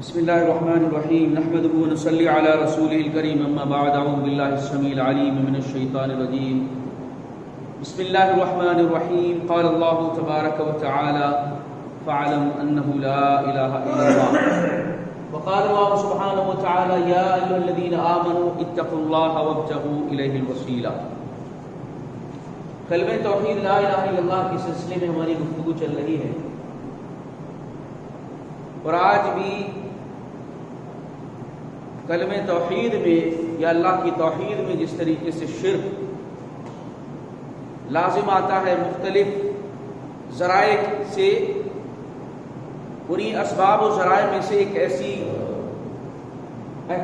بسم الله الرحمن الرحيم نحمده ونصلي على رسوله الكريم اما بعد اعوذ بالله السميع العليم من الشيطان الرجيم بسم الله الرحمن الرحيم قال الله تبارك وتعالى فاعلم انه لا اله الا الله وقال الله سبحانه وتعالى يا ايها الذين امنوا اتقوا الله وابتغوا اليه الوسيله. کلمہ توحید لا الہ الا اللہ کے سلسلے میں ہماری گفتگو چل رہی ہے اور آج بھی کلمہ توحید میں یا اللہ کی توحید میں جس طریقے سے شرک لازم آتا ہے مختلف ذرائع سے، انہیں اسباب و ذرائع میں سے ایک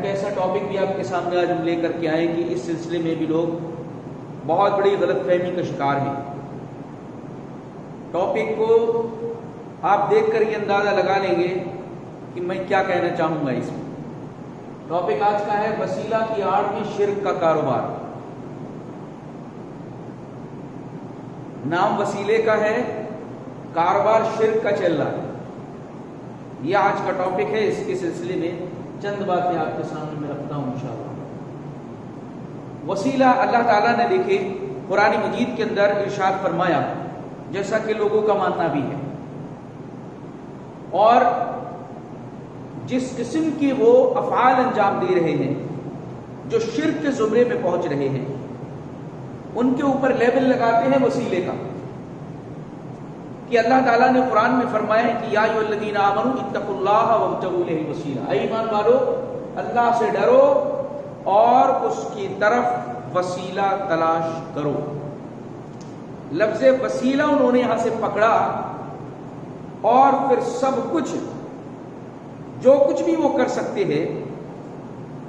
ایسا ٹاپک بھی آپ کے سامنے آج ہم لے کر کے آئیں کہ اس سلسلے میں بھی لوگ بہت بڑی غلط فہمی کا شکار ہیں. ٹاپک کو آپ دیکھ کر یہ اندازہ لگا لیں گے کہ میں کیا کہنا چاہوں گا. اس میں ٹاپک آج کا ہے وسیلہ کی آڑ میں شرک کا کاروبار. نام وسیلے کا ہے، کاروبار شرک کا چل رہا ہے. یہ آج کا ٹاپک ہے. اس کے سلسلے میں چند باتیں آپ کے سامنے میں رکھتا ہوں انشاءاللہ. وسیلہ اللہ تعالیٰ نے دیکھے قرآن مجید کے اندر ارشاد فرمایا، جیسا کہ لوگوں کا ماننا بھی ہے، اور جس قسم کی وہ افعال انجام دے رہے ہیں جو شرک کے زمرے میں پہنچ رہے ہیں، ان کے اوپر لیبل لگاتے ہیں وسیلے کا. کہ اللہ تعالیٰ نے قرآن میں فرمایا ہے کہ یا ایھا الذین آمنوا اتقوا اللہ وابتغوا الیہ الوسیلہ، اے ایمان والو اللہ سے ڈرو اور اس کی طرف وسیلہ تلاش کرو. لفظ وسیلہ انہوں نے یہاں سے پکڑا اور پھر سب کچھ جو کچھ بھی وہ کر سکتے ہیں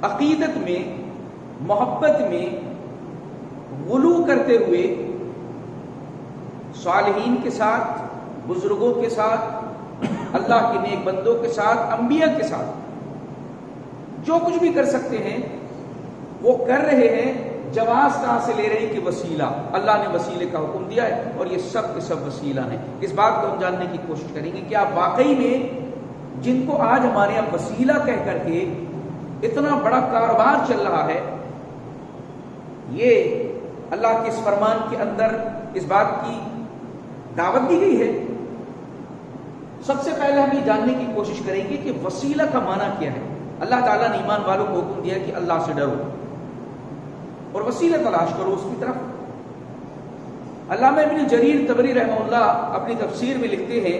عقیدت میں، محبت میں غلو کرتے ہوئے صالحین کے ساتھ، بزرگوں کے ساتھ، اللہ کے نیک بندوں کے ساتھ، انبیاء کے ساتھ جو کچھ بھی کر سکتے ہیں وہ کر رہے ہیں. جواز کہاں سے لے رہے ہیں کہ وسیلہ، اللہ نے وسیلے کا حکم دیا ہے اور یہ سب کے سب وسیلہ ہیں. اس بات کو ہم جاننے کی کوشش کریں گے کہ آپ واقعی میں جن کو آج ہمارے یہاں وسیلہ کہہ کر کے اتنا بڑا کاروبار چل رہا ہے، یہ اللہ کے اس فرمان کے اندر اس بات کی دعوت دی گئی ہے. سب سے پہلے ہم یہ جاننے کی کوشش کریں گے کہ وسیلہ کا معنی کیا ہے. اللہ تعالیٰ نے ایمان والوں کو حکم دیا کہ اللہ سے ڈرو اور وسیلہ تلاش کرو اس کی طرف. علامہ ابن جریر طبری رحمہ اللہ اپنی تفسیر میں لکھتے ہیں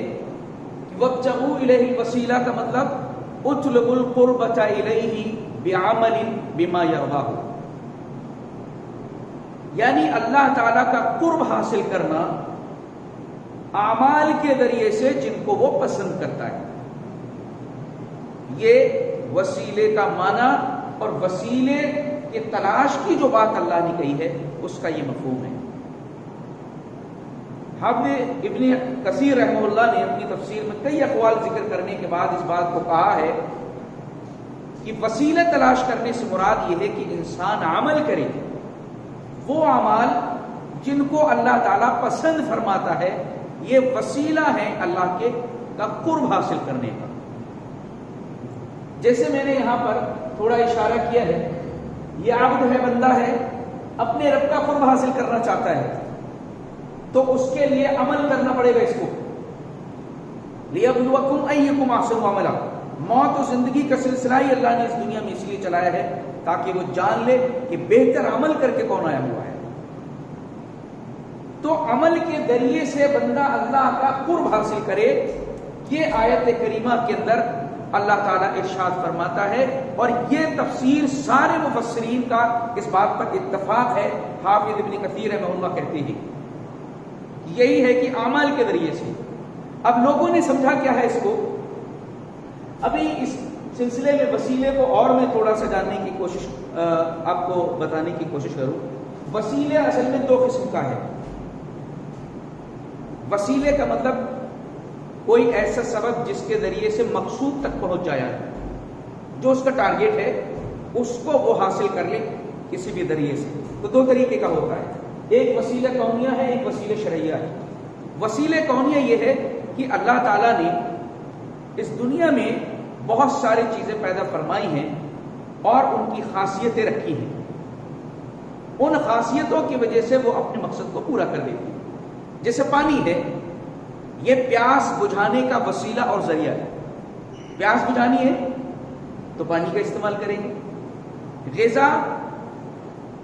کہ وابتغوا الیہ الوسیلہ کا مطلب اطلبوا القربۃ الیہ بعمل بما یرضاہ، یعنی اللہ تعالیٰ کا قرب حاصل کرنا اعمال کے ذریعے سے جن کو وہ پسند کرتا ہے. یہ وسیلے کا معنی اور وسیلے کے تلاش کی جو بات اللہ نے کہی ہے اس کا یہ مفہوم ہے. حافظ ابن کثیر رحمہ اللہ نے اپنی تفسیر میں کئی اقوال ذکر کرنے کے بعد اس بات کو کہا ہے کہ وسیلے تلاش کرنے سے مراد یہ ہے کہ انسان عمل کرے وہ اعمال جن کو اللہ تعالیٰ پسند فرماتا ہے. یہ وسیلہ ہے اللہ کے کا قرب حاصل کرنے کا. جیسے میں نے یہاں پر تھوڑا اشارہ کیا ہے، یہ عبد ہے، بندہ ہے، اپنے رب کا قرب حاصل کرنا چاہتا ہے تو اس کے لیے عمل کرنا پڑے گا. اس کو لِيَبْلُوَكُمْ أَيُّكُمْ أَحْسَنُ عَمَلًا، موت و زندگی کا سلسلہ ہی اللہ نے اس دنیا میں اس لیے چلایا ہے تاکہ وہ جان لے کہ بہتر عمل کر کے کون آیا ہوا ہے. تو عمل کے ذریعے سے بندہ اللہ کا قرب حاصل کرے. یہ آیت کریمہ کے اندر اللہ تعالیٰ ارشاد فرماتا ہے اور یہ تفسیر سارے مفسرین کا اس بات پر اتفاق ہے. حافظ ابن کثیر رحمہ اللہ کہتے ہیں یہی ہے کہ اعمال کے ذریعے سے. اب لوگوں نے سمجھا کیا ہے اس کو. ابھی اس سلسلے میں وسیلے کو اور میں تھوڑا سا جاننے کی کوشش آپ کو بتانے کی کوشش کروں. وسیلے اصل میں دو قسم کا ہے. وسیلے کا مطلب کوئی ایسا سبب جس کے ذریعے سے مقصود تک پہنچ جایا ہے، جو اس کا ٹارگیٹ ہے اس کو وہ حاصل کر لے کسی بھی ذریعے سے. تو دو طریقے کا ہوتا ہے، ایک وسیلہ کونیہ ہے، ایک وسیلہ شرعیہ ہے. وسیلہ کونیہ یہ ہے کہ اللہ تعالیٰ نے اس دنیا میں بہت ساری چیزیں پیدا فرمائی ہیں اور ان کی خاصیتیں رکھی ہیں. ان خاصیتوں کی وجہ سے وہ اپنے مقصد کو پورا کر دیتی ہے. جیسے پانی ہے، یہ پیاس بجھانے کا وسیلہ اور ذریعہ ہے. پیاس بجھانی ہے تو پانی کا استعمال کریں گے. غذا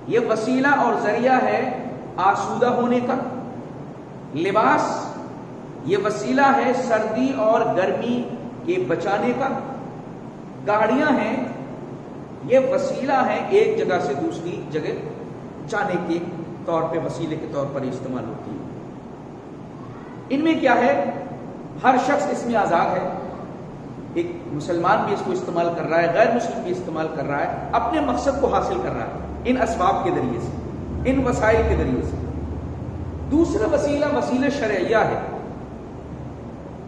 یہ وسیلہ اور ذریعہ ہے آسودہ ہونے کا. لباس یہ وسیلہ ہے سردی اور گرمی کے بچانے کا. گاڑیاں ہیں، یہ وسیلہ ہے ایک جگہ سے دوسری جگہ جانے کے طور پہ، وسیلے کے طور پر استعمال ہوتی ہے. ان میں کیا ہے، ہر شخص اس میں آزاد ہے. ایک مسلمان بھی اس کو استعمال کر رہا ہے، غیر مسلم بھی استعمال کر رہا ہے، اپنے مقصد کو حاصل کر رہا ہے ان اسباب کے ذریعے سے، ان وسائل کے ذریعے سے. دوسرا وسیلہ وسیلہ شرعیہ ہے،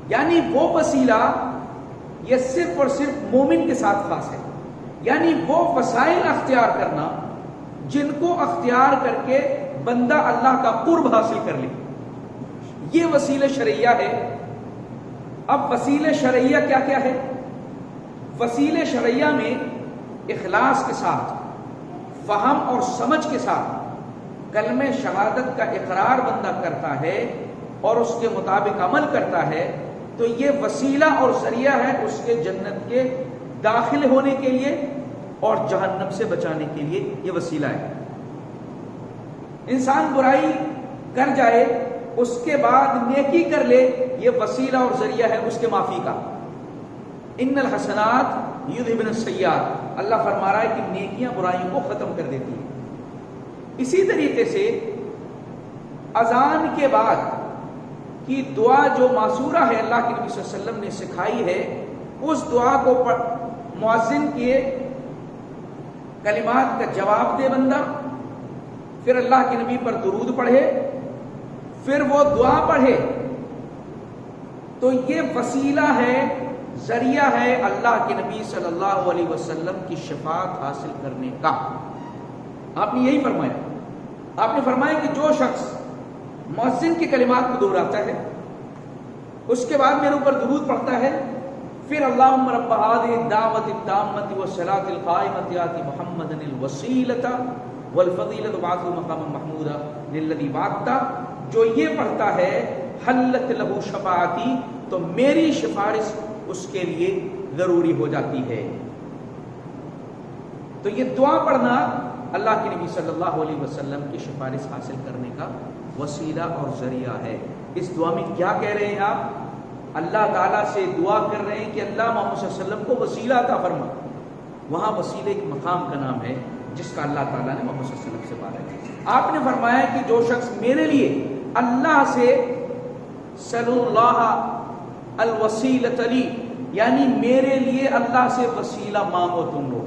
یعنی وہ وسیلہ یہ صرف اور صرف مومن کے ساتھ خاص ہے. یعنی وہ وسائل اختیار کرنا جن کو اختیار کر کے بندہ اللہ کا قرب حاصل کر لے، یہ وسیلہ شرعیہ ہے. اب وسیلہ شرعیہ کیا کیا ہے؟ وسیلہ شرعیہ میں اخلاص کے ساتھ، فہم اور سمجھ کے ساتھ کلمہ شہادت کا اقرار بندہ کرتا ہے اور اس کے مطابق عمل کرتا ہے تو یہ وسیلہ اور ذریعہ ہے اس کے جنت کے داخل ہونے کے لیے اور جہنم سے بچانے کے لیے. یہ وسیلہ ہے. انسان برائی کر جائے اس کے بعد نیکی کر لے، یہ وسیلہ اور ذریعہ ہے اس کے معافی کا. ان الحسنات یذھبن السیئات، اللہ فرما رہا ہے کہ نیکیاں برائیوں کو ختم کر دیتی ہیں. اسی طریقے سے اذان کے بعد کی دعا جو معصورہ ہے، اللہ کے نبی صلی اللہ علیہ وسلم نے سکھائی ہے، اس دعا کو مؤذن کے کلمات کا جواب دے بندہ، پھر اللہ کے نبی پر درود پڑھے، پھر وہ دعا پڑھے، تو یہ وسیلہ ہے، ذریعہ ہے اللہ کے نبی صلی اللہ علیہ وسلم کی شفاعت حاصل کرنے کا. آپ نے یہی فرمایا. آپ نے فرمایا کہ جو شخص مؤذن کے کلمات کو دہراتا ہے، اس کے بعد میرے اوپر درود پڑھتا ہے، پھر اللہم رب هذه الدعوة التامة والصلاة القائمة آت محمدا الوسیلة والفضیلة وابعثه مقاما محمودا للذی وعدت، جو یہ پڑھتا ہے حلت لہ شفاعتی، تو میری سفارش اس کے لیے ضروری ہو جاتی ہے. تو یہ دعا پڑھنا اللہ کے نبی صلی اللہ علیہ وسلم کی سفارش حاصل کرنے کا وسیلہ اور ذریعہ ہے. اس دعا میں کیا کہہ رہے ہیں آپ؟ اللہ تعالیٰ سے دعا کر رہے ہیں کہ اللہ محمد صلی اللہ علیہ وسلم کو وسیلہ عطا فرما. وہاں وسیلے ایک مقام کا نام ہے جس کا اللہ تعالیٰ نے محمد صلی اللہ علیہ وسلم سے مانگا ہے. آپ نے فرمایا کہ جو شخص میرے لیے اللہ سے صلی اللہ الوسیلۃ لی، یعنی میرے لیے اللہ سے وسیلہ مانگو تم لوگ.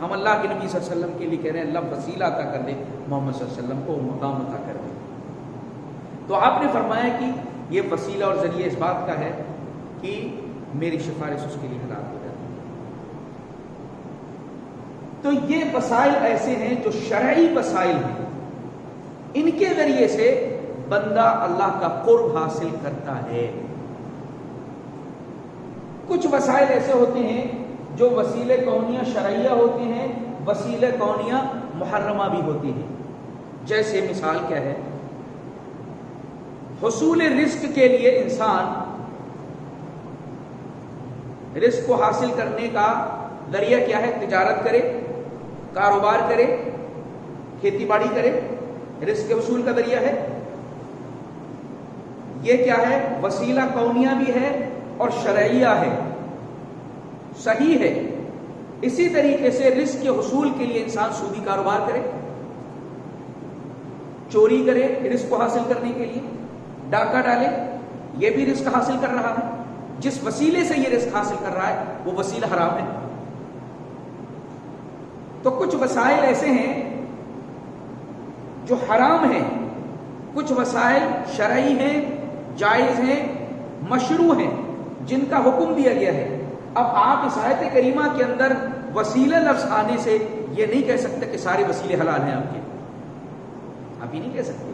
ہم اللہ کے نبی صلی اللہ علیہ وسلم کے لیے کہہ رہے ہیں اللہ وسیلہ عطا کر دے، محمد صلی اللہ علیہ وسلم کو مقام عطا کر دے. تو آپ نے فرمایا کہ یہ وسیلہ اور ذریعہ اس بات کا ہے کہ میری سفارش اس کے لیے حلال ہو جاتی ہے. تو یہ وسائل ایسے ہیں جو شرعی وسائل ہیں، ان کے ذریعے سے بندہ اللہ کا قرب حاصل کرتا ہے. کچھ وسائل ایسے ہوتے ہیں جو وسیلے کونیہ شرعیہ ہوتے ہیں، وسیلے کونیہ محرمہ بھی ہوتی ہیں. جیسے مثال کیا ہے، حصول رزق کے لیے انسان رزق کو حاصل کرنے کا ذریعہ کیا ہے؟ تجارت کرے، کاروبار کرے، کھیتی باڑی کرے، رزق کے حصول کا ذریعہ ہے. یہ کیا ہے؟ وسیلہ کونیہ بھی ہے اور شرعیہ ہے، صحیح ہے. اسی طریقے سے رزق کے حصول کے لیے انسان سودی کاروبار کرے، چوری کرے رزق کو حاصل کرنے کے لیے، ڈاکہ ڈالے، یہ بھی رزق حاصل کر رہا ہے. جس وسیلے سے یہ رزق حاصل کر رہا ہے وہ وسیلہ حرام ہے. تو کچھ وسائل ایسے ہیں جو حرام ہیں، کچھ وسائل شرعی ہیں، جائز ہیں، مشروع ہیں، جن کا حکم دیا گیا ہے. اب آپ اس آیت کریمہ کے اندر وسیلہ لفظ آنے سے یہ نہیں کہہ سکتے کہ سارے وسیلے حلال ہیں آپ کے. آپ یہ نہیں کہہ سکتے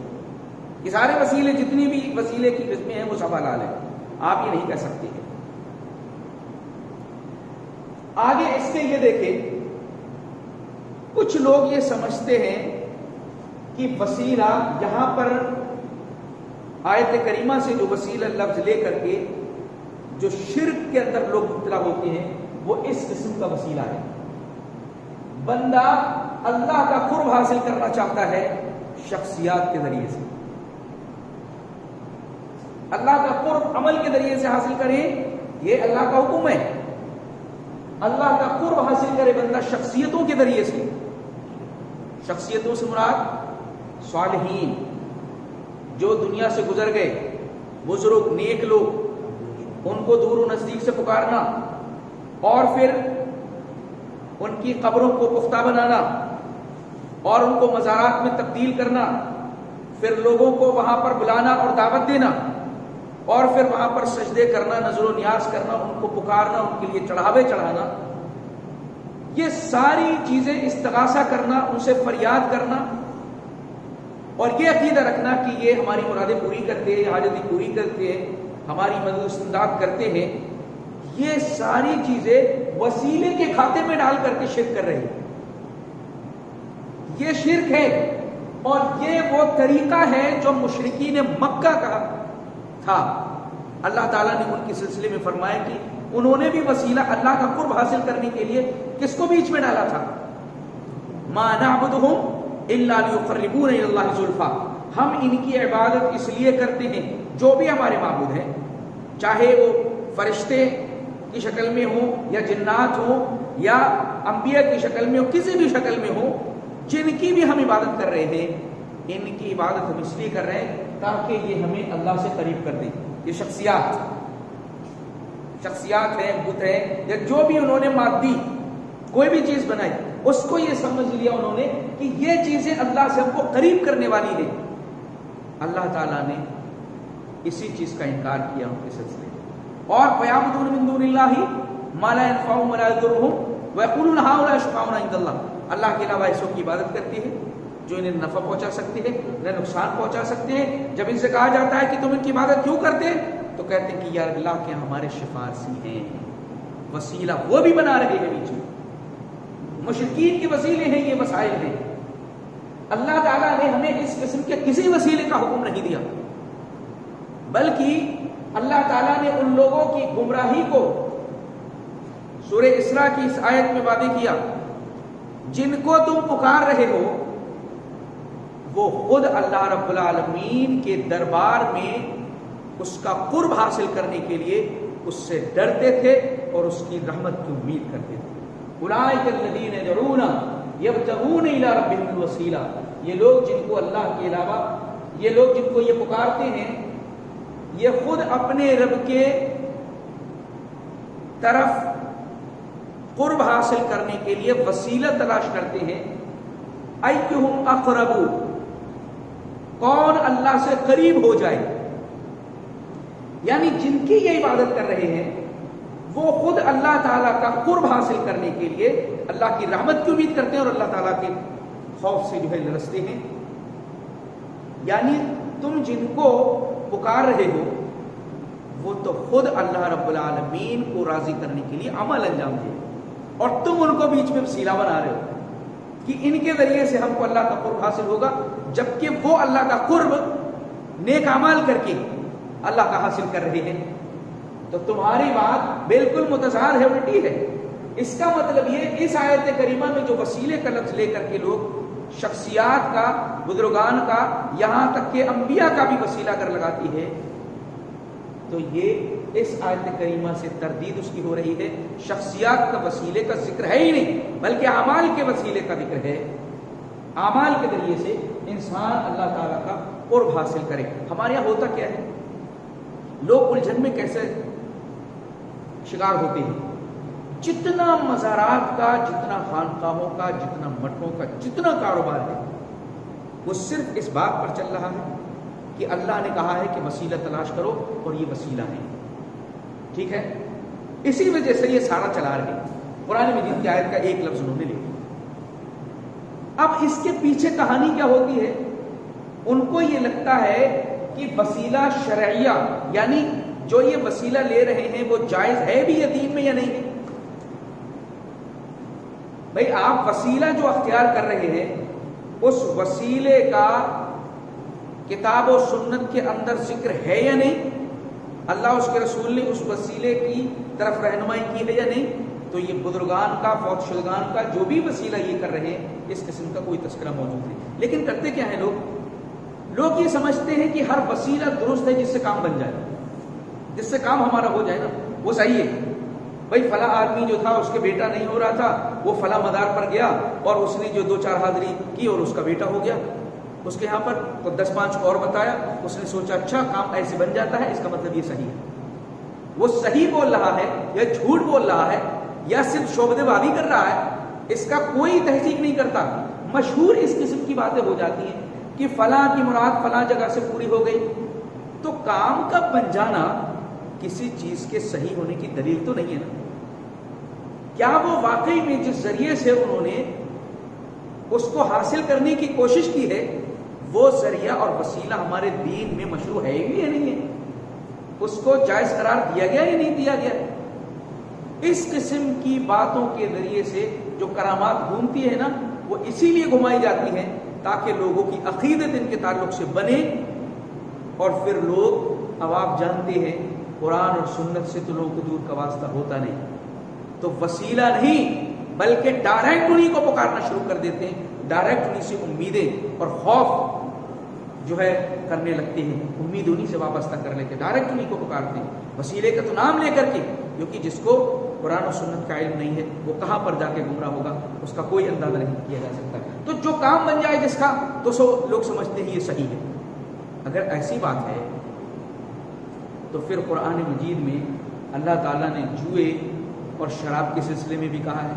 کہ سارے وسیلے، جتنی بھی وسیلے کی قسمیں ہیں وہ سب حلال ہیں. آپ یہ نہیں کہہ سکتے. اس کے یہ دیکھیں، کچھ لوگ یہ سمجھتے ہیں کہ وسیلہ یہاں پر آیت کریمہ سے جو وسیلہ لفظ لے کر کے جو شرک کے اندر لوگ مبتلا ہوتے ہیں وہ اس قسم کا وسیلہ ہے۔ بندہ اللہ کا قرب حاصل کرنا چاہتا ہے شخصیات کے ذریعے سے، اللہ کا قرب عمل کے ذریعے سے حاصل کرے، یہ اللہ کا حکم ہے۔ اللہ کا قرب حاصل کرے بندہ شخصیتوں کے ذریعے سے، شخصیتوں سے مراد صالحین جو دنیا سے گزر گئے، بزرگ نیک لوگ، ان کو دور و نزدیک سے پکارنا اور پھر ان کی قبروں کو پختہ بنانا اور ان کو مزارات میں تبدیل کرنا، پھر لوگوں کو وہاں پر بلانا اور دعوت دینا اور پھر وہاں پر سجدے کرنا، نظر و نیاز کرنا، ان کو پکارنا، ان کے لیے چڑھاوے چڑھانا، یہ ساری چیزیں استغاثہ کرنا، ان سے فریاد کرنا اور یہ عقیدہ رکھنا کہ یہ ہماری مرادیں پوری کرتے ہیں، حاجتیں پوری کرتے ہیں، ہماری مدد استمداد کرتے ہیں، یہ ساری چیزیں وسیلے کے کھاتے میں ڈال کر کے شرک کر رہے ہیں۔ یہ شرک ہے اور یہ وہ طریقہ ہے جو مشرکین مکہ کا تھا۔ اللہ تعالیٰ نے ان کے سلسلے میں فرمایا کہ انہوں نے بھی وسیلہ اللہ کا قرب حاصل کرنے کے لیے کس کو بیچ میں ڈالا تھا؟ ما نعبدہم الا لیقربونا الی اللہ زلفیٰ، ہم ان کی عبادت اس لیے کرتے ہیں، جو بھی ہمارے معبود ہیں، چاہے وہ فرشتے کی شکل میں ہوں یا جنات ہوں یا انبیاء کی شکل میں ہوں، کسی بھی شکل میں ہوں، جن کی بھی ہم عبادت کر رہے ہیں، ان کی عبادت ہم اس لیے کر رہے ہیں تاکہ یہ ہمیں اللہ سے قریب کر دیں۔ یہ شخصیات ہیں، بت ہیں، یا جو بھی انہوں نے مادی کوئی بھی چیز بنائی، اس کو یہ سمجھ لیا انہوں نے کہ یہ چیزیں اللہ سے ہم کو قریب کرنے والی ہیں۔ اللہ تعالیٰ نے اسی چیز کا انکار کیا ان کے سلسلے میں۔ اور فَيَعْبُدُونَ مِن دُونِ اللَّهِ مَا لَا يَنفَعُهُمْ وَلَا يَضُرُّهُمْ وَيَقُولُونَ هَؤُلَاءِ شُفَعَاؤُنَا عِندَ اللَّهِ، اللہ کے علاوہ ایسوں کی عبادت کرتے ہیں جو انہیں نفع پہنچا سکتے ہیں، انہیں نقصان پہنچا سکتے ہیں۔ جب ان سے کہا جاتا ہے کہ تم ان کی عبادت کیوں کرتے ہیں تو کہتے ہیں کہ یا اللہ کے ہمارے شفاعسی ہیں، وسیلہ وہ بھی بنا رہے ہیں بیچ میں۔ مشرکین کے وسیلے ہیں، یہ وسائل ہیں۔ اللہ تعالیٰ نے ہمیں اس قسم کے کسی وسیلے کا حکم نہیں دیا، بلکہ اللہ تعالیٰ نے ان لوگوں کی گمراہی کو سورہ اسراء کی اس آیت میں واضح کیا، جن کو تم پکار رہے ہو وہ خود اللہ رب العالمین کے دربار میں اس کا قرب حاصل کرنے کے لیے اس سے ڈرتے تھے اور اس کی رحمت کی امید کرتے تھے۔ اولئک الذین یدعون یبتغون الی ربہم الوسیلہ، یہ لوگ جن کو اللہ کے علاوہ، یہ لوگ جن کو یہ پکارتے ہیں، یہ خود اپنے رب کے طرف قرب حاصل کرنے کے لیے وسیلہ تلاش کرتے ہیں۔ ایہم اقرب، کون اللہ سے قریب ہو جائے، یعنی جن کی یہ عبادت کر رہے ہیں وہ خود اللہ تعالیٰ کا قرب حاصل کرنے کے لیے اللہ کی رحمت کی امید کرتے ہیں اور اللہ تعالیٰ کے خوف سے جو ہے لرزتے ہیں۔ یعنی تم جن کو پکار رہے ہو وہ تو خود اللہ رب العالمین کو راضی کرنے کے لیے عمل انجام دے، اور تم ان کو بیچ میں وسیلہ بنا رہے ہو کہ ان کے ذریعے سے ہم کو اللہ کا قرب حاصل ہوگا، جبکہ وہ اللہ کا قرب نیک اعمال کر کے اللہ کا حاصل کر رہے ہیں۔ تو تمہاری بات بالکل متضاد ہے، الٹی ہے۔ اس کا مطلب یہ، اس آیت کریمہ میں جو وسیلے کا لفظ لے کر کے لوگ شخصیات کا، بزرگان کا، یہاں تک کہ انبیاء کا بھی وسیلہ کر لگاتی ہے، تو یہ اس آیت کریمہ سے تردید اس کی ہو رہی ہے۔ شخصیات کا وسیلے کا ذکر ہے ہی نہیں، بلکہ اعمال کے وسیلے کا ذکر ہے۔ اعمال کے ذریعے سے انسان اللہ تعالیٰ کا قرب حاصل کرے۔ ہمارے یہاں ہوتا کیا ہے، لوگ الجھن میں کیسے شکار ہوتے ہیں، جتنا مزارات کا، جتنا خانقاہوں کا، جتنا مٹھوں کا، جتنا کاروبار ہے، وہ صرف اس بات پر چل رہا ہے کہ اللہ نے کہا ہے کہ وسیلہ تلاش کرو اور یہ وسیلہ ہے، ٹھیک ہے، اسی وجہ سے یہ سارا چلا رہے ہیں۔ قرآن مجید کی آیت کا ایک لفظ انہوں نے لکھا۔ اب اس کے پیچھے کہانی کیا ہوتی ہے، ان کو یہ لگتا ہے کہ وسیلہ شرعیہ، یعنی جو یہ وسیلہ لے رہے ہیں وہ جائز ہے بھی یہ دین میں یا نہیں ہے۔ بھئی آپ وسیلہ جو اختیار کر رہے ہیں اس وسیلے کا کتاب و سنت کے اندر ذکر ہے یا نہیں، اللہ اس کے رسول نے اس وسیلے کی طرف رہنمائی کی ہے یا نہیں، تو یہ بزرگان کا، فوت شدگان کا جو بھی وسیلہ یہ کر رہے ہیں اس قسم کا کوئی تذکرہ موجود ہے۔ لیکن کرتے کیا ہیں لوگ یہ سمجھتے ہیں کہ ہر وسیلہ درست ہے جس سے کام بن جائے، جس سے کام ہمارا ہو جائے نا وہ صحیح ہے۔ بھائی فلاں آدمی جو تھا اس کے بیٹا نہیں ہو رہا تھا، وہ فلاں مدار پر گیا اور اس نے جو 2-4 حاضری کی اور اس کا بیٹا ہو گیا اس کے یہاں پر، تو 10-5 اور بتایا، اس نے سوچا اچھا کام ایسے بن جاتا ہے، اس کا مطلب یہ صحیح ہے۔ وہ صحیح بول رہا ہے یا جھوٹ بول رہا ہے یا صرف شعبدے بازی کر رہا ہے، اس کا کوئی تحقیق نہیں کرتا۔ مشہور اس قسم کی باتیں ہو جاتی ہیں کہ فلاں کی مراد فلاں جگہ سے پوری ہو گئی، تو کام کا بن جانا کسی چیز کے صحیح ہونے کی دلیل تو نہیں ہے نا۔ کیا وہ واقعی میں جس ذریعے سے انہوں نے اس کو حاصل کرنے کی کوشش کی ہے وہ ذریعہ اور وسیلہ ہمارے دین میں مشروع ہے بھی یا نہیں ہے، اس کو جائز قرار دیا گیا یا نہیں دیا گیا؟ اس قسم کی باتوں کے ذریعے سے جو کرامات گھومتی ہے نا، وہ اسی لیے گھمائی جاتی ہیں تاکہ لوگوں کی عقیدت ان کے تعلق سے بنے، اور پھر لوگ، اب آپ جانتے ہیں قرآن اور سنت سے تو لوگوں کو دور کا واسطہ ہوتا نہیں، تو وسیلہ نہیں بلکہ ڈائریکٹ انہی کو پکارنا شروع کر دیتے ہیں، ڈائریکٹ انہی سے امیدیں اور خوف جو ہے کرنے لگتے ہیں، امید انہی سے وابستہ کر لیتے ہیں، ڈائریکٹ انہی کو پکارتے ہیں وسیلے کا تو نام لے کر کے، کیونکہ جس کو قرآن و سنت کا علم نہیں ہے وہ کہاں پر جا کے گمراہ ہوگا، اس کا کوئی اندازہ نہیں کیا جا سکتا۔ تو جو کام بن جائے جس کا، تو سو لوگ سمجھتے ہیں یہ صحیح ہے۔ اگر ایسی بات ہے تو پھر قرآن مجید میں اللہ تعالیٰ نے جوئے اور شراب کے سلسلے میں بھی کہا ہے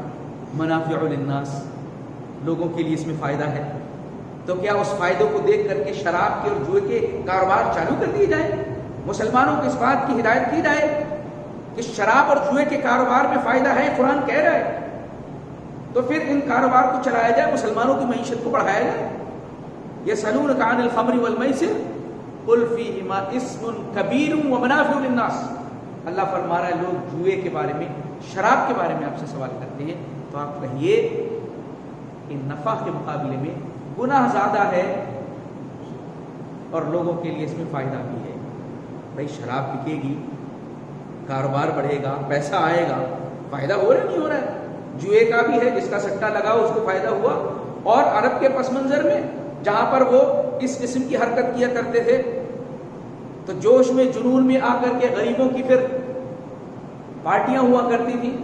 منافع للناس، لوگوں کے لیے اس میں فائدہ ہے، تو کیا اس فائدوں کو دیکھ کر کے شراب کے اور جوئے کے کاروبار چالو کر دیے جائیں؟ مسلمانوں کو اس بات کی ہدایت کی جائے کہ شراب اور جوئے کے کاروبار میں فائدہ ہے، قرآن کہہ رہا ہے، تو پھر ان کاروبار کو چلایا جائے، مسلمانوں کی معیشت کو بڑھایا جائے۔ یسألونک عن الخمر والمیسر قل فیہما اسم کبیر ومنافع للناس، اللہ فرما رہا ہے لوگ جوئے کے بارے میں، شراب کے بارے میں آپ سے سوال کرتے ہیں تو آپ کہیے کہ نفع کے مقابلے میں گناہ زیادہ ہے اور لوگوں کے لیے اس میں فائدہ بھی ہے۔ بھائی شراب بکے گی، کاروبار بڑھے گا، پیسہ آئے گا، فائدہ ہو رہا نہیں ہو رہا ہے؟ جوئے کا بھی ہے، جس کا سٹا لگا اس کو فائدہ ہوا، اور عرب کے پس منظر میں جہاں پر وہ اس قسم کی حرکت کیا کرتے تھے تو جوش میں جنون میں آ کر کے غریبوں کی پھر پارٹیاں ہوا کرتی تھی،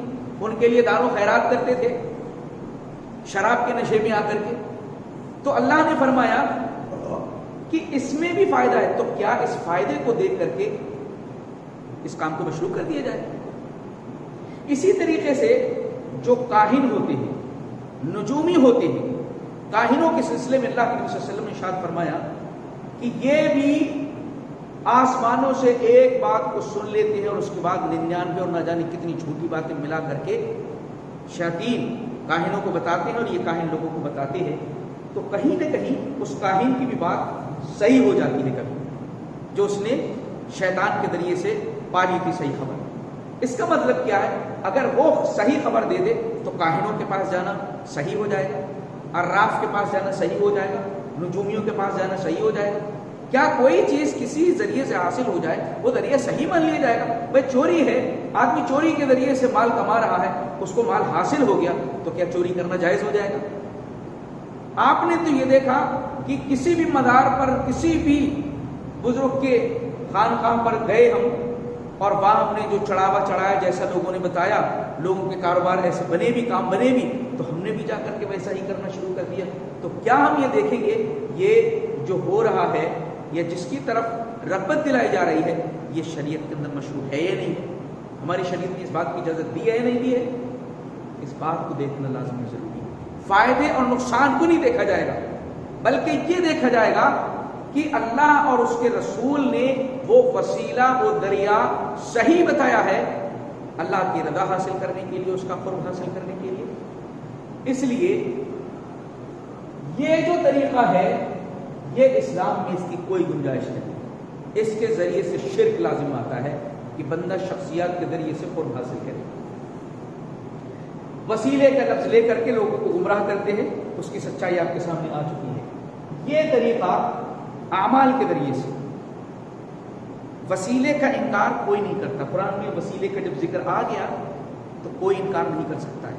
ان کے لیے دار و خیرات کرتے تھے شراب کے نشے میں آ کر کے، تو اللہ نے فرمایا کہ اس میں بھی فائدہ ہے، تو کیا اس فائدے کو دیکھ کر کے اس کام کو مشروع کر دیا جائے؟ اسی طریقے سے جو کاہن ہوتے ہیں، نجومی ہوتے ہیں، کاہنوں کے سلسلے میں اللہ کے نبی صلی اللہ علیہ وسلم نے ارشاد فرمایا کہ یہ بھی آسمانوں سے ایک بات کو سن لیتے ہیں اور اس کے بعد 99 اور نہ جانے کتنی جھوٹی باتیں ملا کر کے شیاطین کاہنوں کو بتاتے ہیں اور یہ کاہن لوگوں کو بتاتے ہیں، تو کہیں نہ کہیں اس کاہن کی بھی بات صحیح ہو جاتی ہے کبھی، جو اس نے شیطان کے ذریعے سے پالی تھی صحیح خبر۔ اس کا مطلب کیا ہے؟ اگر وہ صحیح خبر دے دے تو کاہنوں کے پاس جانا صحیح ہو جائے گا، عراف کے پاس جانا صحیح ہو جائے گا، نجومیوں کے پاس جانا صحیح ہو جائے گا۔ کیا کوئی چیز کسی ذریعے سے حاصل ہو جائے وہ ذریعہ صحیح مان لیا جائے گا؟ بھائی چوری ہے، آدمی چوری کے ذریعے سے مال کما رہا ہے، اس کو مال حاصل ہو گیا تو کیا چوری کرنا جائز ہو جائے گا؟ آپ نے تو یہ دیکھا کہ کسی بھی مزار پر، کسی بھی بزرگ کے خانقاہ پر گئے ہم، اور وہاں ہم نے جو چڑھاوا چڑھایا جیسا لوگوں نے بتایا، لوگوں کے کاروبار ایسے بنے بھی، کام بنے بھی، تو ہم نے بھی جا کر کے ویسا ہی کرنا شروع کر دیا۔ تو کیا ہم یہ دیکھیں گے یہ جو ہو رہا ہے یا جس کی طرف رغبت دلائی جا رہی ہے یہ شریعت کے اندر مشروع ہے یا نہیں؟ ہماری شریعت نے اس بات کی اجازت دی ہے یا نہیں دی ہے؟ اس بات کو دیکھنا لازمی ضروری ہے۔ فائدے اور نقصان کو نہیں دیکھا جائے گا، بلکہ یہ دیکھا جائے گا کہ اللہ اور اس کے رسول نے وہ وسیلہ، وہ ذریعہ صحیح بتایا ہے اللہ کی رضا حاصل کرنے کے لیے، اس کا قرب حاصل کرنے کے لیے۔ اس لیے یہ جو طریقہ ہے یہ اسلام میں اس کی کوئی گنجائش نہیں، اس کے ذریعے سے شرک لازم آتا ہے کہ بندہ شخصیات کے ذریعے سے قرب حاصل کرے۔ وسیلے کا لفظ لے کر کے لوگوں کو گمراہ کرتے ہیں، اس کی سچائی آپ کے سامنے آ چکی ہے۔ یہ طریقہ اعمال کے ذریعے سے وسیلے کا انکار کوئی نہیں کرتا۔ قرآن میں وسیلے کا جب ذکر آ گیا تو کوئی انکار نہیں کر سکتا ہے،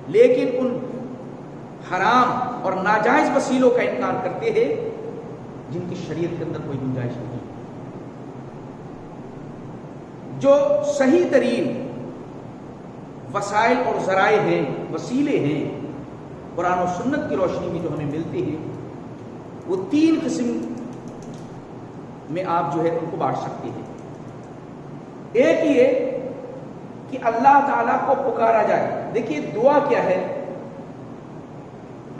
لیکن ان حرام اور ناجائز وسیلوں کا انکار کرتے ہیں جن کی شریعت کے اندر کوئی گنجائش نہیں۔ جو صحیح ترین وسائل اور ذرائع ہیں، وسیلے ہیں، قرآن و سنت کی روشنی میں جو ہمیں ملتے ہیں، وہ 3 قسم میں آپ جو ہے ان کو بانٹ سکتے ہیں۔ ایک یہ کہ اللہ تعالیٰ کو پکارا جائے۔ دیکھیے دعا کیا ہے؟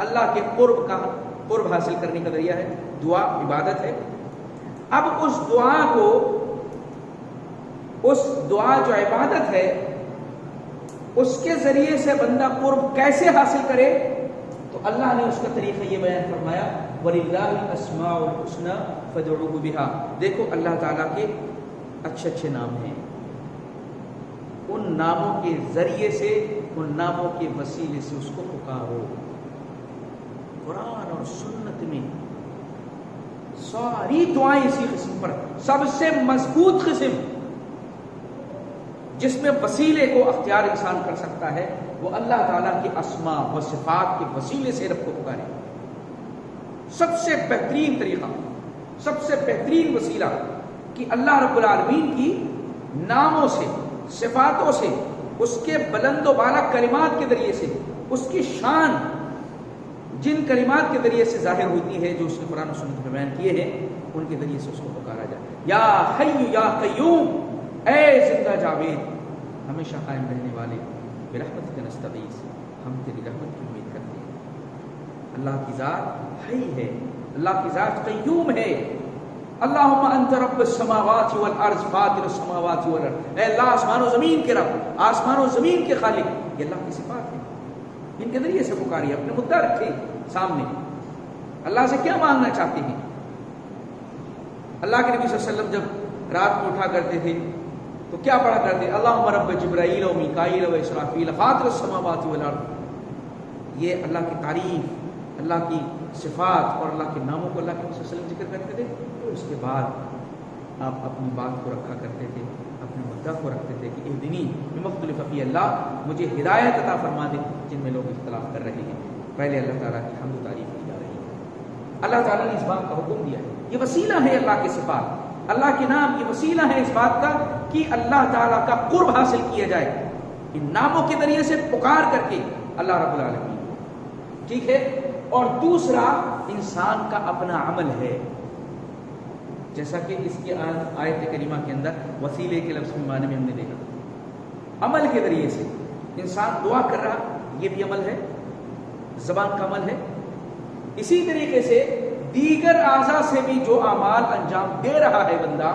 اللہ کے قرب حاصل کرنے کا ذریعہ ہے، دعا عبادت ہے۔ اب اس دعا جو عبادت ہے، اس کے ذریعے سے بندہ قرب کیسے حاصل کرے؟ تو اللہ نے اس کا طریقہ یہ بیان فرمایا، وَلِلَّهِ الْأَسْمَاءُ الْحُسْنَى فَادْعُوهُ بِهَا۔ دیکھو اللہ تعالیٰ کے اچھے اچھے نام ہیں، ان ناموں کے ذریعے سے، ان ناموں کے وسیلے سے اس کو پکارو۔ قرآن اور سنت میں ساری دعائیں اسی قسم پر، سب سے مضبوط قسم جس میں وسیلے کو اختیار انسان کر سکتا ہے، وہ اللہ تعالیٰ کی اسماء و صفات کے وسیلے سے رب کو پکارے۔ سب سے بہترین طریقہ، سب سے بہترین وسیلہ کہ اللہ رب العالمین کی ناموں سے، صفاتوں سے، اس کے بلند و بالا کلمات کے ذریعے سے، اس کی شان جن کلمات کے ذریعے سے ظاہر ہوتی ہے، جو اس نے قرآن و سنت میں بیان کیے ہیں، ان کے ذریعے سے اس کو پکارا جائے۔ یا حی یا قیوم، اے زندہ جاوید، ہمیشہ قائم رہنے والے، برحمتک نستغیث، ہم تیری رحمت کی امید کرتے ہیں۔ اللہ کی ذات حی ہے، اللہ کی ذات قیوم ہے۔ اللہم انت رب السماوات والارض فاطر السماوات والارض، اے اللہ آسمان و زمین کے رب، آسمان و زمین کے خالق۔ یہ اللہ کی صفات ہے، ان کے ذریعے سے پکاریے، اپنے مدعا رکھے سامنے، اللہ سے کیا مانگنا چاہتے ہیں۔ اللہ کے نبی صلی اللہ علیہ وسلم جب رات کو اٹھا کرتے تھے تو کیا پڑھا کرتے؟ اللہم رب جبرائیل و میکائیل و اسرافیل فاطر السماوات والارض۔ یہ اللہ کی تعریف، اللہ کی صفات اور اللہ کے ناموں کو اللہ کے نبی صلی اللہ علیہ وسلم ذکر کرتے تھے، اور اس کے بعد آپ اپنی بات کو رکھا کرتے تھے، اپنے مدعا کو رکھتے تھے کہ اہدنی بمختلف فی اللہ، مجھے ہدایت عطا فرما دے جن میں لوگ اختلاف کر رہے ہیں۔ پہلے اللہ تعالیٰ کی حمد و تعریف کی جا رہی ہے۔ اللہ تعالیٰ نے اس بات کا حکم دیا ہے، یہ وسیلہ ہے اللہ کے صفات، اللہ کے نام، یہ وسیلہ ہے اس بات کا کہ اللہ تعالیٰ کا قرب حاصل کیا جائے، ان ناموں کے ذریعے سے پکار کر کے اللہ رب العالمین، ٹھیک ہے۔ اور دوسرا انسان کا اپنا عمل ہے، جیسا کہ اس کی آیت کریمہ کے اندر وسیلے کے لفظ کے معنی میں ہم نے دیکھا، عمل کے ذریعے سے انسان دعا کر رہا، یہ بھی عمل ہے، زبان کا عمل ہے۔ اسی طریقے سے دیگر اعضاء سے بھی جو اعمال انجام دے رہا ہے بندہ،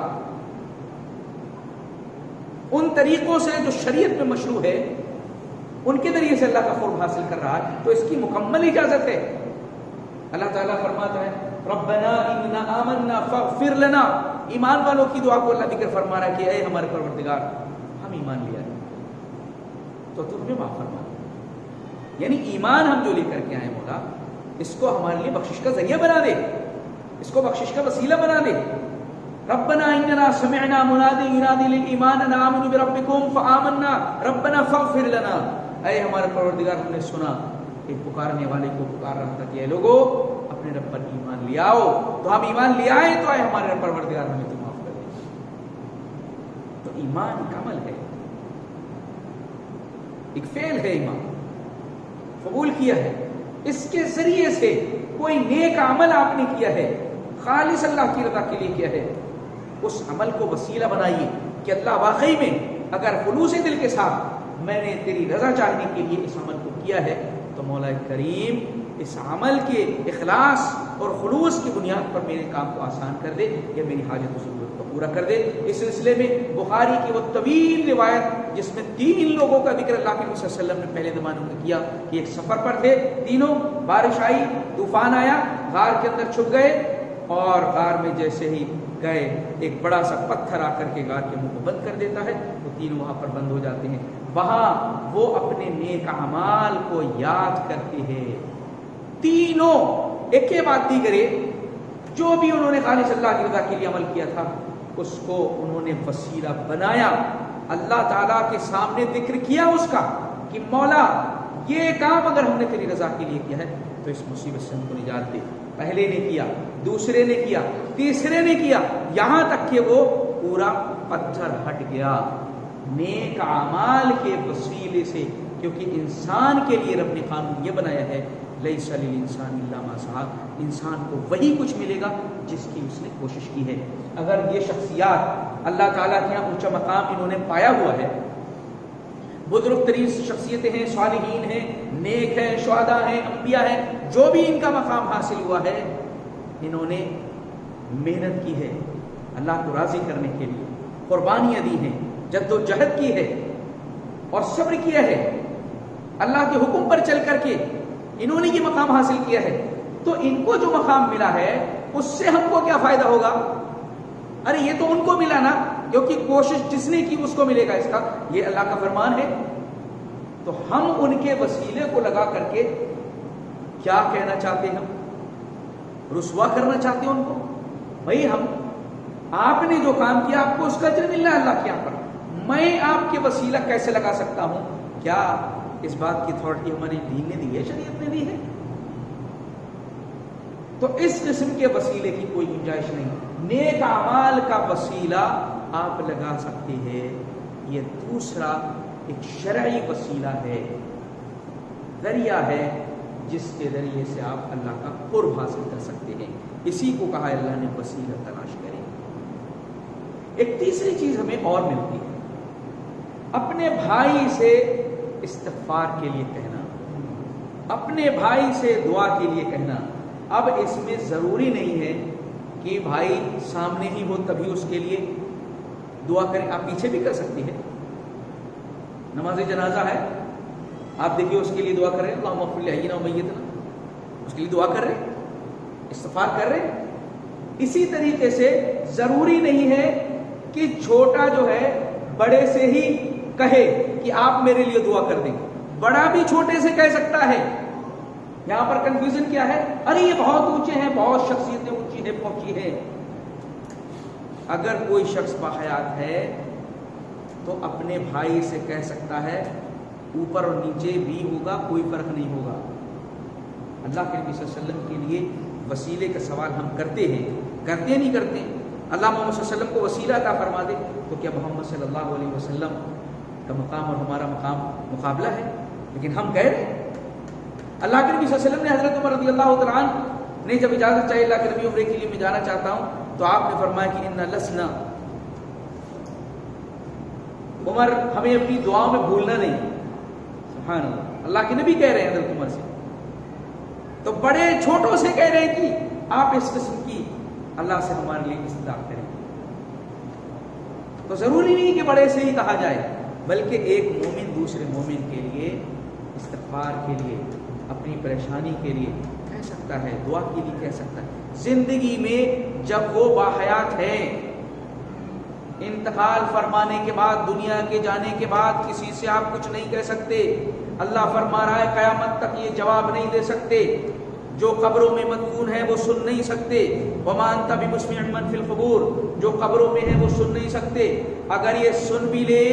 ان طریقوں سے جو شریعت میں مشروع ہے، ان کے ذریعے سے اللہ کا قرب حاصل کر رہا ہے، تو اس کی مکمل اجازت ہے۔ اللہ تعالیٰ فرماتا ہے ربنا اننا آمنا فاغفر لنا، ایمان والوں کی دعا کو اللہ ذکر فرما رہا ہے کہ اے ہمارے پروردگار، ہم ایمان لیا ہے تو تو ہمیں معاف فرما، یعنی ایمان ہم جو لے کر کے آئے مولا، اس کو ہمارے لیے بخشش کا ذریعہ بنا دے، اس کو بخشش کا وسیلہ بنا دے۔ ربنا اننا سمعنا منادی ینادی للایمان ان آمنوا بربکم فآمنا ربنا فاغفر لنا، اے ہمارے پروردگار، ہم نے سنا ایک پکارنے والے کو پکار رہا تھا کہ اے لوگوں اپنے رب پر ایمان لے آؤ، تو ہم ایمان لے آئے تو اے ہمارے پروردگار ہمیں تو معاف کر دے۔ تو ایمان ایک عمل ہے، ایک فعل ہے، ایمان قبول کیا ہے، اس کے ذریعے سے کوئی نیک عمل آپ نے کیا ہے، خالص اللہ کی رضا کے لیے کیا ہے، اس عمل کو وسیلہ بنائیے کہ اللہ واقعی میں اگر خلوص دل کے ساتھ میں نے تیری رضا چاہنے کے لیے اس عمل کو کیا ہے، تو مولا کریم اس عمل کے اخلاص اور خلوص کی بنیاد پر میرے کام کو آسان کر دے، یا میری حاجت و ضرورت کو پورا کر دے۔ اس سلسلے میں بخاری کی وہ طویل روایت جس میں 3 لوگوں کا ذکر اللہ کے نبی صلی اللہ علیہ وسلم نے پہلے زمانوں میں کیا کہ ایک سفر پر تھے، تینوں، بارش آئی، طوفان آیا، غار کے اندر چھپ گئے، اور غار میں جیسے ہی گئے ایک بڑا سا پتھر آ کر کے غار کے منہ کو بند کر دیتا ہے، وہ تینوں وہاں پر بند ہو جاتے ہیں۔ وہاں وہ اپنے نیک اعمال کو یاد کرتے ہیں، تینوں ایک کے بعد دیگرے، جو بھی انہوں نے خالص اللہ کی رضا کے لیے عمل کیا تھا اس کو انہوں نے وسیلہ بنایا، اللہ تعالیٰ کے سامنے ذکر کیا اس کا کہ مولا یہ کام اگر ہم نے تیری رضا کے لیے کیا ہے تو اس مصیبت سے ہم کو نجات دے۔ پہلے نے کیا، دوسرے نے کیا، تیسرے نے کیا، یہاں تک کہ وہ پورا پتھر ہٹ گیا نیک اعمال کے وسیلے سے، کیونکہ انسان کے لیے رب نے قانون یہ بنایا ہے لیس للانسان الا ما سعی، انسان کو وہی کچھ ملے گا جس کی اس نے کوشش کی ہے۔ اگر یہ شخصیات اللہ تعالیٰ کے یہاں اونچا مقام انہوں نے پایا ہوا ہے، بزرگ ترین شخصیتیں ہیں، صالحین ہیں، نیک ہیں، شہداء ہیں، انبیاء ہیں، جو بھی ان کا مقام حاصل ہوا ہے انہوں نے محنت کی ہے اللہ کو راضی کرنے کے لیے، قربانیاں دی ہیں، جد و جہد کی ہے اور صبر کیا ہے، اللہ کے حکم پر چل کر کے انہوں نے یہ مقام حاصل کیا ہے، تو ان کو جو مقام ملا ہے اس سے ہم کو کیا فائدہ ہوگا؟ ارے یہ تو ان کو ملا نا، کیونکہ کوشش جس نے کی اس کو ملے گا، اس کا یہ اللہ کا فرمان ہے۔ تو ہم ان کے وسیلے کو لگا کر کے کیا کہنا چاہتے ہیں؟ ہم رسوا کرنا چاہتے ہیں ان کو؟ بھائی ہم آپ نے جو کام کیا آپ کو اس کا اجر مل رہا ہے اللہ کے یہاں پر، میں آپ کے وسیلہ کیسے لگا سکتا ہوں؟ کیا اس بات کی اتھارٹی ہماری دین نے دی ہے، شریعت نے دی ہے؟ تو اس قسم کے وسیلے کی کوئی گنجائش نہیں، نیک اعمال کا وسیلہ آپ لگا سکتے ہیں، یہ دوسرا ایک شرعی وسیلہ ہے، ذریعہ ہے جس کے ذریعے سے آپ اللہ کا قرب حاصل کر سکتے ہیں، اسی کو کہا ہے اللہ نے وسیلہ تلاش کریں۔ ایک تیسری چیز ہمیں اور ملتی ہے، اپنے بھائی سے استغفار کے لیے کہنا، اپنے بھائی سے دعا کے لیے کہنا۔ اب اس میں ضروری نہیں ہے کہ بھائی سامنے ہی ہو تبھی اس کے لیے دعا کریں، آپ پیچھے بھی کر سکتی ہیں، نماز جنازہ ہے، آپ دیکھیے اس کے لیے دعا کر رہے ہیں اللہم اغفر لحینا و میتنا، اس کے لیے دعا کر رہے ہیں، استغفار کر رہے ہیں۔ اسی طریقے سے ضروری نہیں ہے کہ چھوٹا جو ہے بڑے سے ہی کہے کہ آپ میرے لیے دعا کر دیں، بڑا بھی چھوٹے سے کہہ سکتا ہے۔ یہاں پر کنفیوژن کیا ہے؟ ارے یہ بہت اونچے ہیں، بہت شخصیتیں اونچی ہیں پہنچی ہیں۔ اگر کوئی شخص باحیات ہے تو اپنے بھائی سے کہہ سکتا ہے، اوپر اور نیچے بھی ہوگا، کوئی فرق نہیں ہوگا۔ اللہ کے نبی صلی اللہ علیہ وسلم کے لیے وسیلے کا سوال ہم کرتے ہیں، کرتے نہیں کرتے؟ اللہ محمد صلی اللہ علیہ وسلم کو وسیلہ عطا فرما دے تو کیا محمد صلی اللہ علیہ وسلم کا مقام اور ہمارا مقام مقابلہ ہے؟ لیکن ہم کہہ رہے ہیں۔ اللہ کے نبی صلی اللہ علیہ وسلم نے حضرت عمر رضی اللہ تعالیٰ عنہ نے جب اجازت چاہی اللہ کے نبی عمرے کے لیے میں جانا چاہتا ہوں، تو آپ نے فرمایا کہ ان لسنا، عمر ہمیں اپنی دعاؤں میں بھولنا نہیں۔ سبحان اللہ، اللہ کے نبی کہہ رہے ہیں حضرت عمر سے، تو بڑے چھوٹوں سے کہہ رہے ہیں کہ آپ اس قسم کی اللہ سے ہمارے لیے استدعا کریں۔ تو ضروری نہیں کہ بڑے سے ہی کہا جائے، بلکہ ایک مومن دوسرے مومن کے لیے استغفار کے لیے، اپنی پریشانی کے لیے کہہ سکتا ہے، دعا کے لیے کہہ سکتا ہے۔ زندگی میں جب وہ باحیات ہیں، انتقال فرمانے کے بعد، دنیا کے جانے کے بعد کسی سے آپ کچھ نہیں کہہ سکتے۔ اللہ فرما رہا ہے قیامت تک یہ جواب نہیں دے سکتے، جو قبروں میں مدفون ہیں وہ سن نہیں سکتے۔ وما انت بمسمع من فی القبور، جو قبروں میں ہیں وہ سن نہیں سکتے۔ اگر یہ سن بھی لے،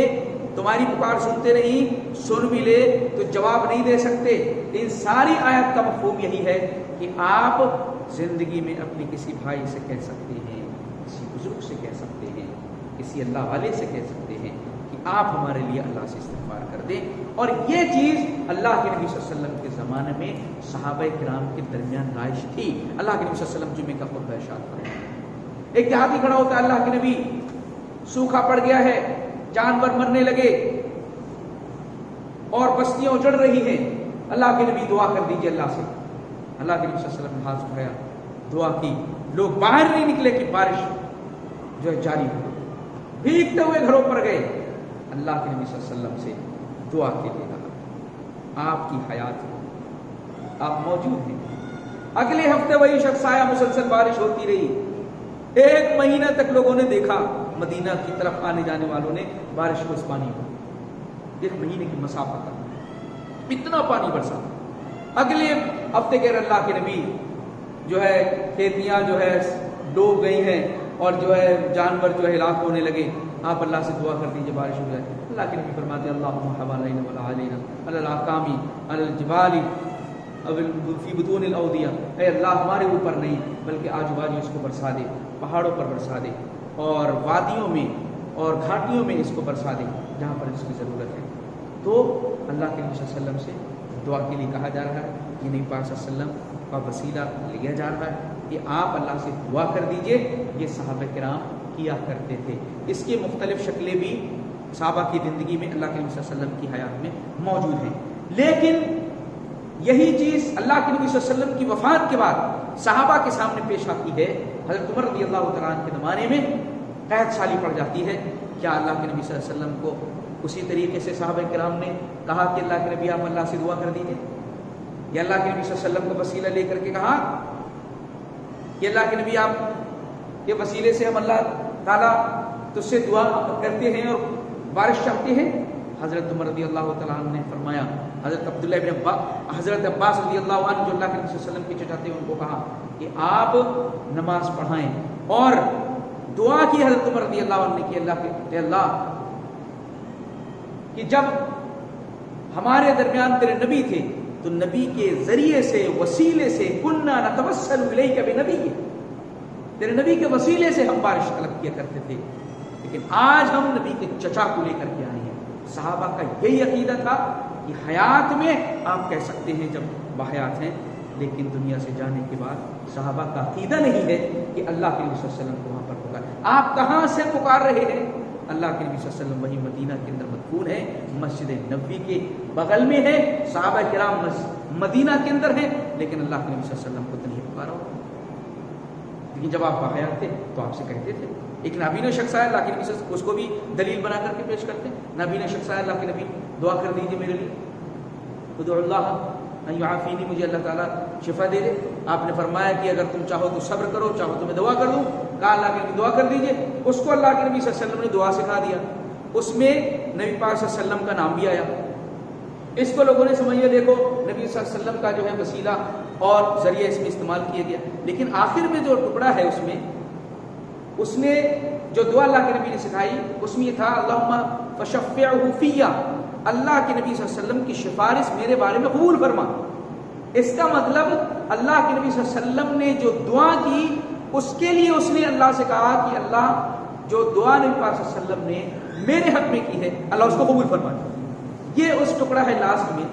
تمہاری پکار سنتے نہیں، سن بھی لے تو جواب نہیں دے سکتے۔ ان ساری آیت کا مفہوم یہی ہے کہ آپ زندگی میں اپنے کسی بھائی سے کہہ سکتے ہیں، کسی بزرگ سے کہہ سکتے ہیں، کسی اللہ والے سے کہہ سکتے ہیں کہ آپ ہمارے لیے اللہ سے استغفار کر دیں۔ اور یہ چیز اللہ کے نبی صلی اللہ علیہ وسلم کے زمانے میں صحابہ کرام کے درمیان رائج تھی۔ اللہ کے نبی صلی اللہ علیہ وسلم جمعے کا خطبہ ارشاد فرمایا، ایک دیہاتی کھڑا ہوتا ہے، اللہ کے نبی سوکھا پڑ گیا ہے، جانور مرنے لگے اور بستیاں اجڑ رہی ہیں، اللہ کے نبی دعا کر دیجئے اللہ سے۔ اللہ کے نبی صلی اللہ علیہ وسلم نے ہاتھ اٹھایا، دعا کی، لوگ باہر نہیں نکلے کہ بارش جو ہے جاری ہو، بھیگتے ہوئے گھروں پر گئے، اللہ کے نبی صلی اللہ علیہ وسلم سے دعا کے لیے کہا۔ آپ کی حیات میں آپ موجود ہیں، اگلے ہفتے وہی شخص آیا, مسلسل بارش ہوتی رہی, 1 مہینہ تک لوگوں نے دیکھا مدینہ کی طرف آنے جانے والوں نے بارش کو اس پانی کو, 1 مہینے کی مسافت تک اتنا پانی برسا. اگلے ہفتے کے اللہ کے نبی جو ہے کھیتیاں جو ہے ڈوب گئی ہیں اور جو ہے جانور جو ہے ہلاک ہونے لگے, آپ اللہ سے دعا کر دیجئے بارش ہو جائے. اللہ کے نبی فرماتے ہیں اللہم حوالین ولا علینا علی الاحکامی علی الجبال فی بطون الاودیہ, اے اللہ ہمارے اوپر نہیں بلکہ آجو باجو اس کو برسا دے, پہاڑوں پر برسا دے اور وادیوں میں اور گھاٹیوں میں اس کو برسا دے جہاں پر اس کی ضرورت ہے. تو اللہ کے نبی صلی اللہ علیہ وسلم سے دعا کے لیے کہا جا رہا ہے, یہ نبی پاک صلی اللہ علیہ وسلم کا وسیلہ لیا جا رہا ہے کہ آپ اللہ سے دعا کر دیجئے. یہ صحابہ کرام کیا کرتے تھے. اس کی مختلف شکلیں بھی صحابہ کی زندگی میں اللہ کے نبی صلی اللہ علیہ وسلم کی حیات میں موجود ہیں, لیکن یہی چیز اللہ کے نبی صلی اللہ علیہ وسلم کی وفات کے بعد صحابہ کے سامنے پیش آتی ہے. حضرت عمر رضی اللہ تعالیٰ عنہ کے زمانے میں قحط سالی پڑ جاتی ہے. کیا اللہ کے نبی صلی اللہ علیہ وسلم کو اسی طریقے سے صحابہ کرام نے کہا کہ اللہ کے نبی آپ اللہ سے دعا کر دیجیے, یا اللہ کے نبی صلی اللہ علیہ وسلم کو وسیلہ لے کر کے کہا کہ اللہ کے نبی آپ کے وسیلے سے ہم اللہ تعالیٰ تجھ سے دعا کرتے ہیں اور بارش چاہتے ہیں؟ حضرت عمر رضی اللہ تعالیٰ عنہ نے فرمایا, حضرت عبداللہ ابن عباس, حضرت عباس رضی اللہ عنہ جو اللہ کے نبی صلی اللہ علیہ وسلم کے چچا تھے, ان کو کہا کہ آپ نماز پڑھائیں, اور دعا کی حضرت عمر رضی اللہ عنہ نے کہ اللہ کہ جب ہمارے درمیان تیرے نبی تھے تو نبی کے ذریعے سے وسیلے سے کننا نتوسل الیک بنبی, تیرے نبی کے وسیلے سے ہم بارش طلب کیا کرتے تھے, لیکن آج ہم نبی کے چچا کو لے کر کے آئے ہیں. صحابہ کا یہی عقیدہ تھا کہ حیات میں آپ کہہ سکتے ہیں جب باحیات ہیں, لیکن دنیا سے جانے کے بعد صحابہ کا عقیدہ نہیں ہے کہ اللہ کے نبی صلی اللہ علیہ وسلم کو وہاں پر پکار. آپ کہاں سے پکار رہے ہیں؟ اللہ کے نبی صلی اللہ علیہ وسلم وہی مدینہ کے اندر مدفون ہے, مسجد نبوی کے بغل میں ہے, صحابہ کرام مدینہ کے اندر ہیں, لیکن اللہ کے نبی صلی اللہ علیہ وسلم کو تو نہیں پکارا. لیکن جب آپ باحیات تھے تو آپ سے کہتے تھے. ایک نابینا شخص آیا, اللہ کے نبی صلی اللہ علیہ وسلم اس کو بھی دلیل بنا کر کے پیش کرتے ہیں. نابینا شخص آیا, اللہ کے نبی دعا کر دیجیے میرے لیے, ادعو اللہ ان یعافینی, مجھے اللہ تعالیٰ شفا دے دے. آپ نے فرمایا کہ اگر تم چاہو تو صبر کرو, چاہو تو میں دعا کر دوں. کہا اللہ کے نبی دعا کر دیجیے. اس کو اللہ کے نبی صلی اللہ علیہ وسلم نے دعا سکھا دیا, اس میں نبی پاک صلی اللہ علیہ وسلم کا نام بھی آیا. اس کو لوگوں نے سمجھا دیکھو نبی صلی اللہ علیہ وسلم کا جو ہے وسیلہ اور ذریعہ اس میں استعمال کیا گیا, لیکن آخر میں جو ٹکڑا ہے اس میں جو دعا اللہ کے نبی نے سکھائی اس میں یہ تھا اللہم فشفعہ فیہ, اللہ کے نبی صلی اللہ علیہ وسلم کی سفارش میرے بارے میں قبول فرما. اس کا مطلب اللہ کے نبی صلی اللہ علیہ وسلم نے جو دعا کی اس کے لیے اس نے اللہ سے کہا کہ اللہ جو دعا نبی پاک صلی اللہ علیہ وسلم نے میرے حق میں کی ہے اللہ اس کو قبول فرما. یہ اس ٹکڑا ہے لاسٹ میں,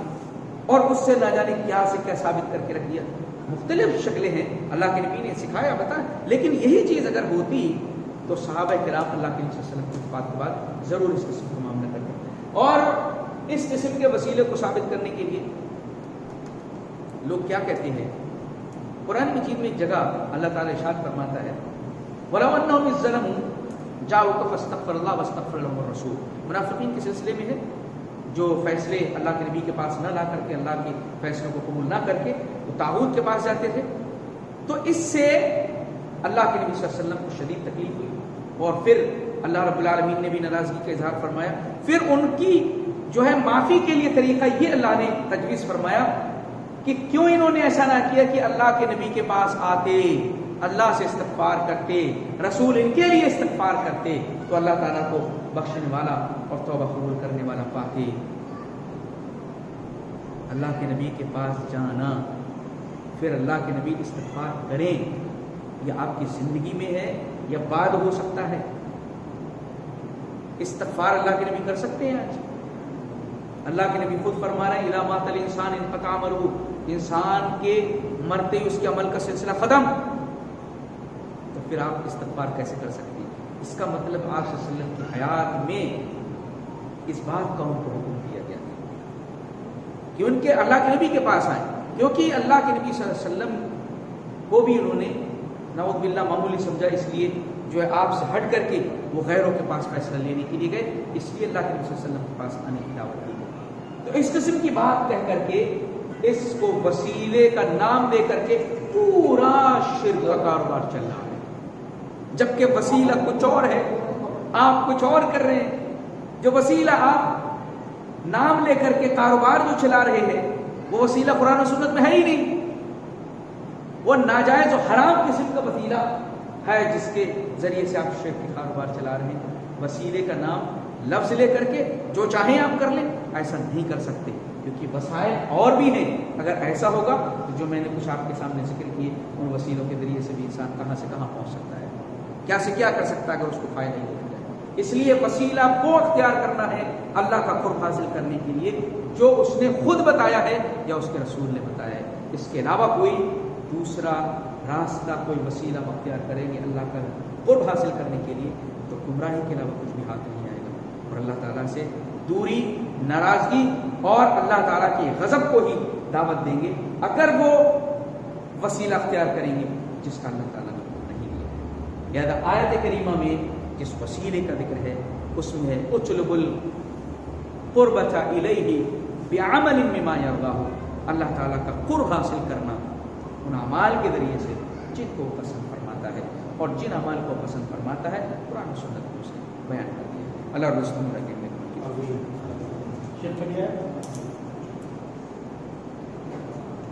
اور اس سے نہ جانے کیا سے کیا ثابت کر کے رکھ دیا. مختلف شکلیں ہیں, اللہ کے نبی نے سکھایا بتا, لیکن یہی چیز اگر ہوتی تو صحابہ کرام اللہ کے نبی صلی اللہ علیہ وسلم کی وفات کے بعد ضرور اس قسم کا معاملہ کرتے. اور اس قسم کے وسیلے کو ثابت کرنے کے لیے لوگ کیا کہتے ہیں, قرآن مجید میں ایک جگہ اللہ تعالیٰ ارشاد فرماتا ہے وَلَوْ أَنَّهُمْ إِذ ظَلَمُوا جَاءُوكَ فَاسْتَغْفَرَ اللَّهُ وَاسْتَغْفَرَ لَهُمُ الرَّسُولُ. منافقین کے سلسلے میں ہے جو فیصلے اللہ کے نبی کے پاس نہ لا کر کے, اللہ کے فیصلوں کو قبول نہ کر کے وہ طاغوت کے پاس جاتے تھے. تو اس سے اللہ کے نبی صلی اللہ علیہ وسلم کو شدید تکلیف ہوئی, اور پھر اللہ رب العالمین نے بھی ناراضگی کا اظہار فرمایا. پھر ان کی جو ہے معافی کے لیے طریقہ یہ اللہ نے تجویز فرمایا کہ کیوں انہوں نے ایسا نہ کیا کہ اللہ کے نبی کے پاس آتے, اللہ سے استغفار کرتے, رسول ان کے لیے استغفار کرتے, تو اللہ تعالیٰ کو بخشنے والا اور توبہ قبول کرنے والا پاتے. اللہ کے نبی کے پاس جانا, پھر اللہ کے نبی استغفار کریں, یہ آپ کی زندگی میں ہے یا بعد ہو سکتا ہے؟ استغفار اللہ کے نبی کر سکتے ہیں آج؟ اللہ کے نبی خود فرما رہے ہیں اذا مات الانسان انقطع عملہ, انسان کے مرتے اس کے عمل کا سلسلہ ختم. تو پھر آپ استغفار کیسے کر سکتے ہیں؟ اس کا مطلب آپ صلی اللہ علیہ وسلم کی حیات میں اس بات کا ان کو حکم دیا گیا کہ ان کے اللہ کے نبی کے پاس آئیں, کیونکہ اللہ کے نبی صلی اللہ علیہ وسلم کو بھی انہوں نے نعوذ باللہ معمولی سمجھا, اس لیے جو ہے آپ سے ہٹ کر کے وہ غیروں کے پاس فیصلہ لینے کے لیے گئے, اس لیے اللہ کے نبی صلی اللہ علیہ وسلم کے پاس آنے کی دعوت دی. تو اس قسم کی بات کہہ کر کے اس کو وسیلے کا نام دے کر کے پورا شرک کا کاروبار چل رہا ہے، جبکہ وسیلہ کچھ اور ہے، آپ کچھ اور کر رہے ہیں۔ جو وسیلہ آپ نام لے کر کے کاروبار جو چلا رہے ہیں وہ وسیلہ قرآن و سنت میں ہے ہی نہیں، وہ ناجائز و حرام قسم کا وسیلہ ہے جس کے ذریعے سے آپ شرک کے کاروبار چلا رہے ہیں۔ وسیلے کا نام لفظ لے کر کے جو چاہیں آپ کر لیں، ایسا نہیں کر سکتے، کیونکہ وسائل اور بھی ہیں۔ اگر ایسا ہوگا تو جو میں نے کچھ آپ کے سامنے ذکر کیے ان وسیلوں کے ذریعے سے بھی انسان کہاں سے کہاں پہنچ سکتا ہے، کیا سے کیا کر سکتا ہے اگر اس کو فائدہ ہی ہو جائے۔ اس لیے وسیلہ کو اختیار کرنا ہے اللہ کا قرب حاصل کرنے کے لیے جو اس نے خود بتایا ہے یا اس کے رسول نے بتایا ہے۔ اس کے علاوہ کوئی دوسرا راستہ، کوئی وسیلہ اختیار کریں گے اللہ کا قرب حاصل کرنے کے لیے تو گمراہی کے علاوہ کچھ بھی ہاتھ نہیں آئے گا، اور اللہ تعالیٰ سے دوری، ناراضگی اور اللہ تعالیٰ کی غضب کو ہی دعوت دیں گے اگر وہ وسیلہ اختیار کریں گے جس کا اللہ تعالیٰ نے نہیں دیا۔ لہذا آیت کریمہ میں جس وسیلے کا ذکر ہے اس میں ہے اطلب القربۃ الیہ بعمل مما یرضاہ، اللہ تعالیٰ کا قرب حاصل کرنا ان اعمال کے ذریعے سے جن کو پسند فرماتا ہے، اور جن اعمال کو پسند فرماتا ہے قرآن و سنت کو اس نے بیان کر دیا۔ اللہ رسول اللہ کے